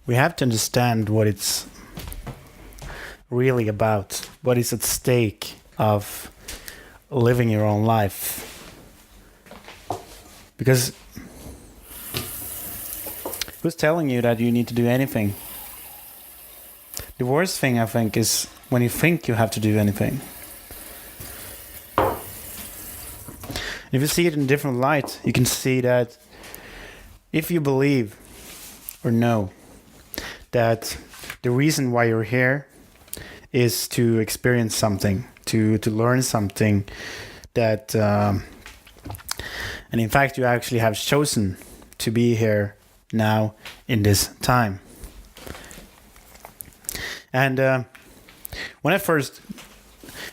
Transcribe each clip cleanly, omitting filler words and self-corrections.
We have to understand what it's really about, what is at stake of living your own life. Because who's telling you that you need to do anything? The worst thing, I think, is when you think you have to do anything. If you see it in a different light, you can see that if you believe or know that the reason why you're here is to experience something, to learn something, that and in fact you actually have chosen to be here now in this time. And when I first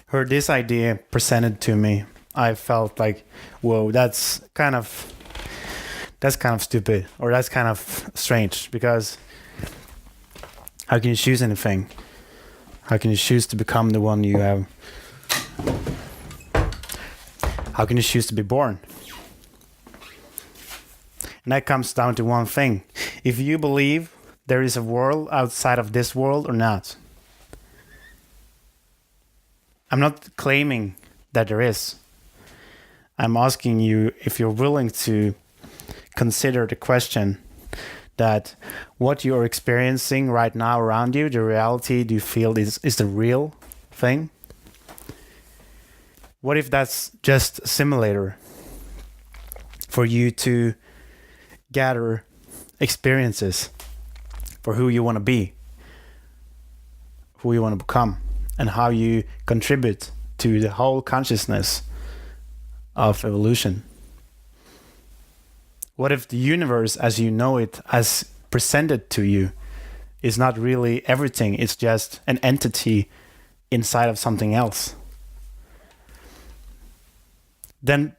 heard this idea presented to me, I felt like, whoa, that's kind of stupid, or that's kind of strange, because how can you choose anything? How can you choose to become the one you have? How can you choose to be born? And that comes down to one thing. If you believe there is a world outside of this world or not. I'm not claiming that there is. I'm asking you if you're willing to consider the question that what you're experiencing right now around you, the reality do you feel is the real thing? What if that's just a simulator for you to gather experiences for who you want to be, who you want to become, and how you contribute to the whole consciousness of evolution? What if the universe as you know it, as presented to you, is not really everything, it's just an entity inside of something else? Then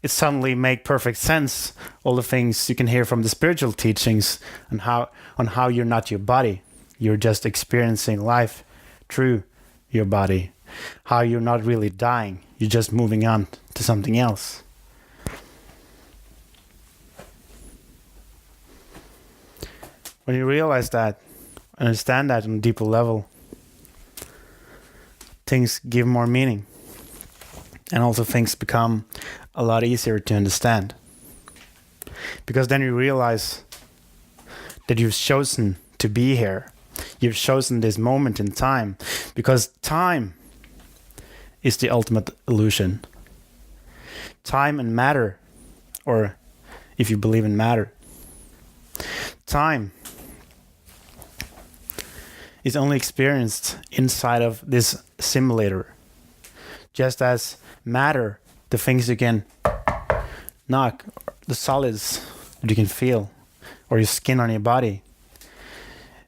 it suddenly make perfect sense, all the things you can hear from the spiritual teachings and how you're not your body, you're just experiencing life through your body, how you're not really dying, you're just moving on to something else. When you realize that, understand that on a deeper level, things give more meaning. And also things become a lot easier to understand. Because then you realize that you've chosen to be here. You've chosen this moment in time. Because time is the ultimate illusion. Time and matter, or if you believe in matter, time is only experienced inside of this simulator. Just as matter, the things you can knock, the solids that you can feel, or your skin on your body,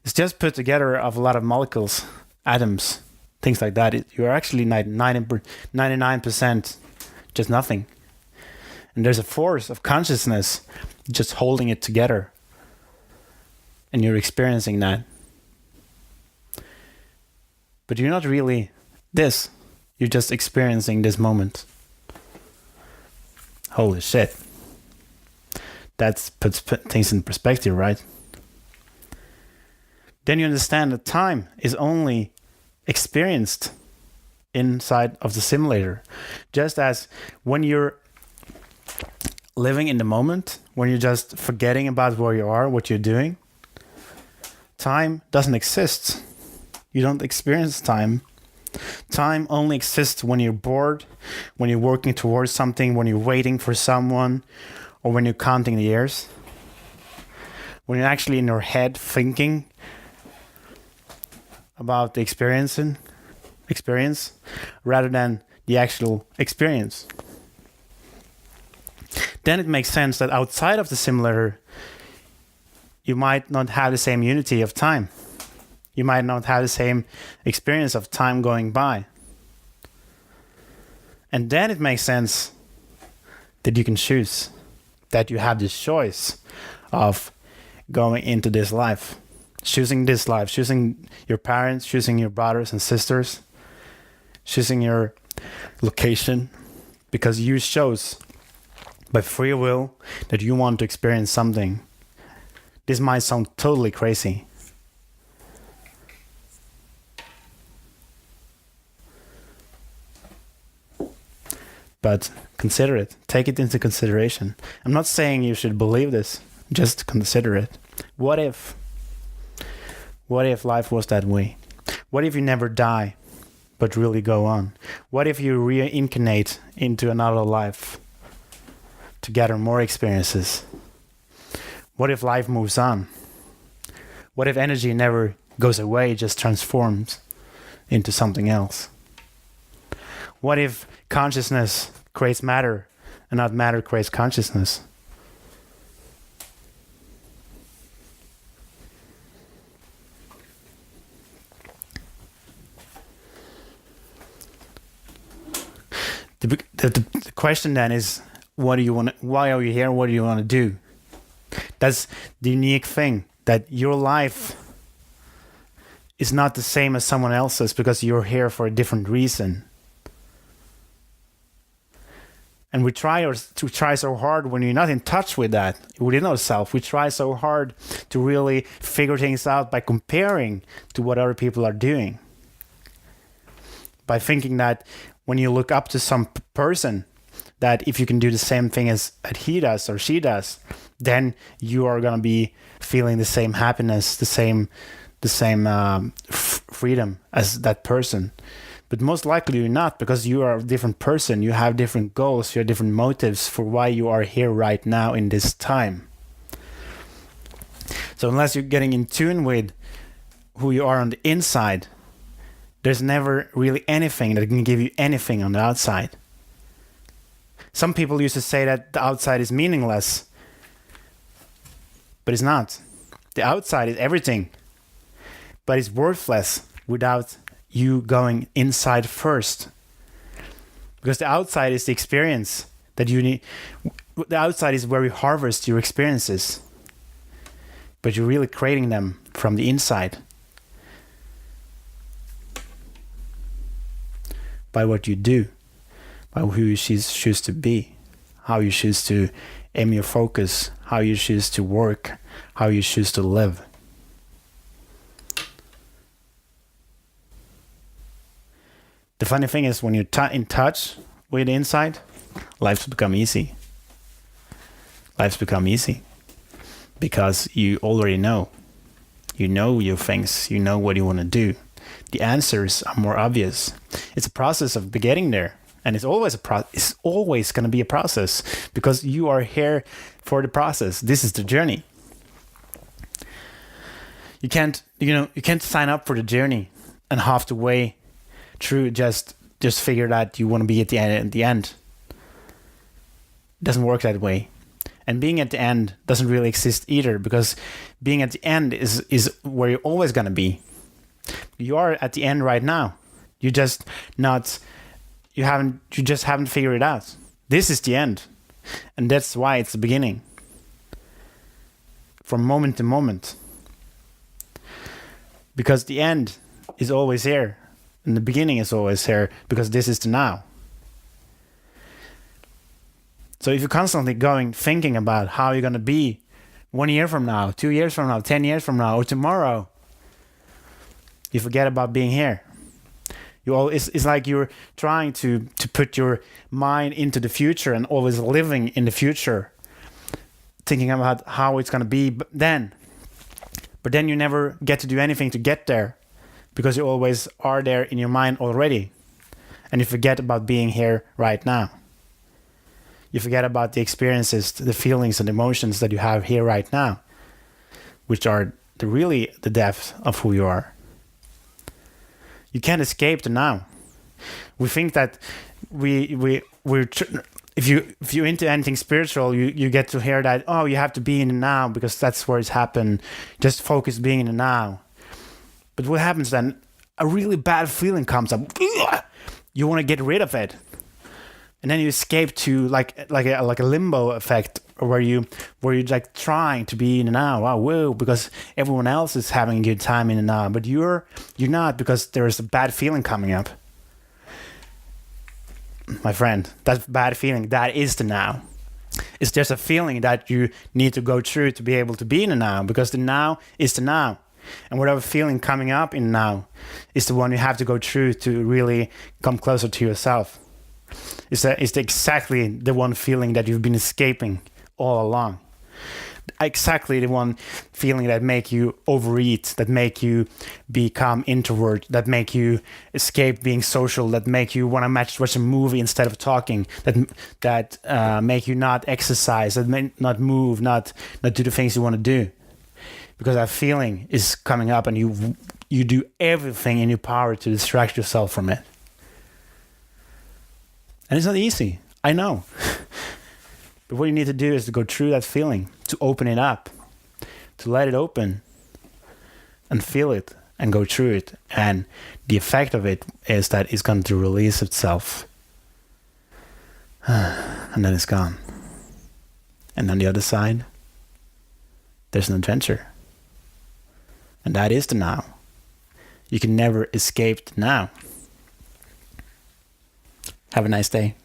it's just put together of a lot of molecules, atoms, things like that. You're actually 99% just nothing. And there's a force of consciousness just holding it together. And you're experiencing that. But you're not really this. You're just experiencing this moment. Holy shit. That puts things in perspective, right? Then you understand that time is only experienced inside of the simulator. Just as when you're living in the moment, when you're just forgetting about where you are, what you're doing, time doesn't exist. You don't experience time. Time only exists when you're bored, when you're working towards something, when you're waiting for someone, or when you're counting the years. When you're actually in your head thinking about the experience rather than the actual experience. Then it makes sense that outside of the simulator, you might not have the same unity of time. You might not have the same experience of time going by. And then it makes sense that you can choose, that you have this choice of going into this life, choosing this life, choosing your parents, choosing your brothers and sisters, choosing your location, because you chose by free will that you want to experience something. This might sound totally crazy, but consider it. Take it into consideration. I'm not saying you should believe this. Just consider it. What if? What if life was that way? What if you never die, but really go on? What if you reincarnate into another life to gather more experiences? What if life moves on? What if energy never goes away, just transforms into something else? What if consciousness creates matter and not matter creates consciousness? The question then is, what do you want? Why are you here? What do you want to do? That's the unique thing, that your life is not the same as someone else's because you're here for a different reason. And we try so hard when you're not in touch with that, within ourselves. We try so hard to really figure things out by comparing to what other people are doing. By thinking that when you look up to some person, that if you can do the same thing as he does or she does, then you are going to be feeling the same happiness, the same freedom as that person. But most likely you're not, because you are a different person. You have different goals, you have different motives for why you are here right now in this time. So unless you're getting in tune with who you are on the inside, there's never really anything that can give you anything on the outside. Some people used to say that the outside is meaningless, but it's not. The outside is everything, but it's worthless without you going inside first. Because the outside is the experience that you need. The outside is where you harvest your experiences, but you're really creating them from the inside. By what you do, by who you choose to be, how you choose to aim your focus, how you choose to work, how you choose to live. The funny thing is, when you're in touch with the inside, lives become easy. Lives become easy because you already know. You know your things. You know what you want to do. The answers are more obvious. It's a process of getting there, and it's always it's always going to be a process because you are here for the process. This is the journey. You can't sign up for the journey and half the way through just figure that you want to be at the end. It doesn't work that way. And being at the end doesn't really exist either, because being at the end is where you're always going to be. You are at the end right now. You just haven't figured it out. This is the end. And that's why it's the beginning. From moment to moment. Because the end is always here. And the beginning is always here, because this is the now. So if you're constantly thinking about how you're going to be 1 year from now, 2 years from now, 10 years from now, or tomorrow, you forget about being here. It's like you're trying to put your mind into the future and always living in the future, thinking about how it's going to be then. But then you never get to do anything to get there, because you always are there in your mind already. And you forget about being here right now. You forget about the experiences, the feelings and emotions that you have here right now, which are really the depth of who you are. You can't escape the now. We think that if you're into anything spiritual, you get to hear that, oh, you have to be in the now because that's where it's happened. Just focus being in the now. But what happens then? A really bad feeling comes up. You want to get rid of it, and then you escape to like a limbo effect, where you're like trying to be in the now. Wow, whoa, because everyone else is having a good time in the now, but you're not, because there's a bad feeling coming up. My friend, that bad feeling, that is the now. It's just a feeling that you need to go through to be able to be in the now, because the now is the now. And whatever feeling coming up in now is the one you have to go through to really come closer to yourself. is exactly the one feeling that you've been escaping all along. Exactly the one feeling that make you overeat, that make you become introvert, that make you escape being social, that make you want to watch a movie instead of talking, that make you not exercise, that may not move, not do the things you want to do, because that feeling is coming up, and you do everything in your power to distract yourself from it. And it's not easy, I know. But what you need to do is to go through that feeling, to open it up, to let it open and feel it and go through it. And the effect of it is that it's going to release itself. And then it's gone. And on the other side, there's an adventure. And that is the now. You can never escape the now. Have a nice day.